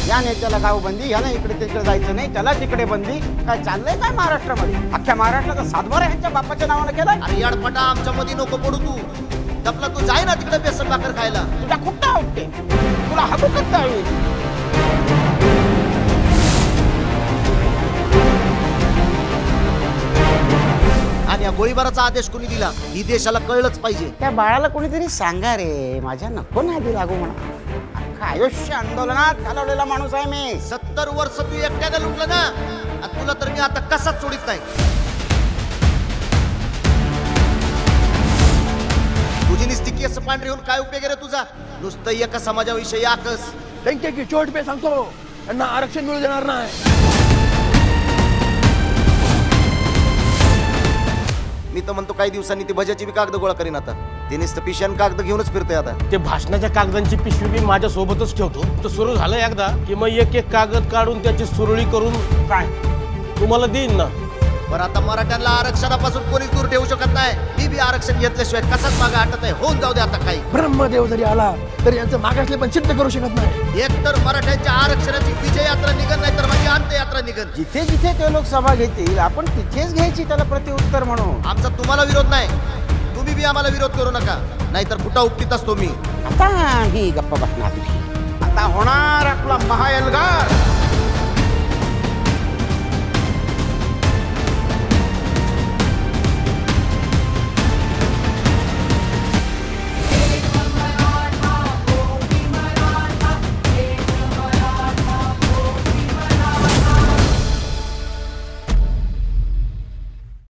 या नेत्याला गाव बंदी, याला इकडे तिकडे जायचं नाही, त्याला तिकडे बंदी. काय चाललंय काय महाराष्ट्रामध्ये? अख्ख्या महाराष्ट्राचा सातबारा ह्यांच्या बापाच्या नावानं केलाय. अरे याडपटा आमच्या मध्ये नको पडू तू. तपला तू जाय ना तिकडे बेसन भाकर खायला. तुझ्या खूप आवडते, तुला हागू करता येईल. आणि या गोळीबाराचा आदेश कोणी दिला ही देशाला कळलंच पाहिजे. त्या बाळाला कोणीतरी सांगा रे, माझ्या नको नादी लागू म्हणा. अख्खं आयुष्य आंदोलनात घालवलेला माणूस आहे मी. 70 वर्ष तू एकट्याने लुटलं ना, आणि तुला तर मी आता कसाच सोडित नाही. तुझी निस्ती केस पांढरी होऊन काय उपयोग रे तुझा? नुसतं एका समाजाविषयी आकस. त्यांच्या चोट पे सांगतो, त्यांना आरक्षण मिळू देणार नाही. मी तर म्हणतो काही दिवसांनी ती भजाची बी कागद गोळा करीन. आता ते नुसतं पिशव्यान कागद घेऊनच फिरते. आता ते भाषणाच्या कागदांची पिशवी मी माझ्या सोबतच ठेवतो. तर सुरू झालं एकदा की मग एक एक कागद काढून त्याची सुरळी करून काय तुम्हाला देईन ना. पण आता मराठ्यांना आरक्षणापासून कोणीच दूर ठेवू शकत नाही. मी बी आरक्षण घेतल्याशिवाय कसाच मागे हटत आहे. होऊन जाऊ दे आता काही. ब्रह्मदेव जरी आला तरी यांचं मागासले पण सिद्ध करू शकत नाही. एक तर मराठ्यांच्या आरक्षणाची विजय यात्रा निघन, नाही तर माझी अंत्ययात्रा निघन. जिथे जिथे ते लोक सभा घेतील आपण तिथेच घ्यायची त्याला प्रत्युत्तर म्हणून. आमचा तुम्हाला विरोध नाही, तुम्ही बी आम्हाला विरोध करू नका, नाहीतर कुठं उपटीत असतो मी. आता ही गप्पा बसणार. आता होणार आपला महाएल्गार.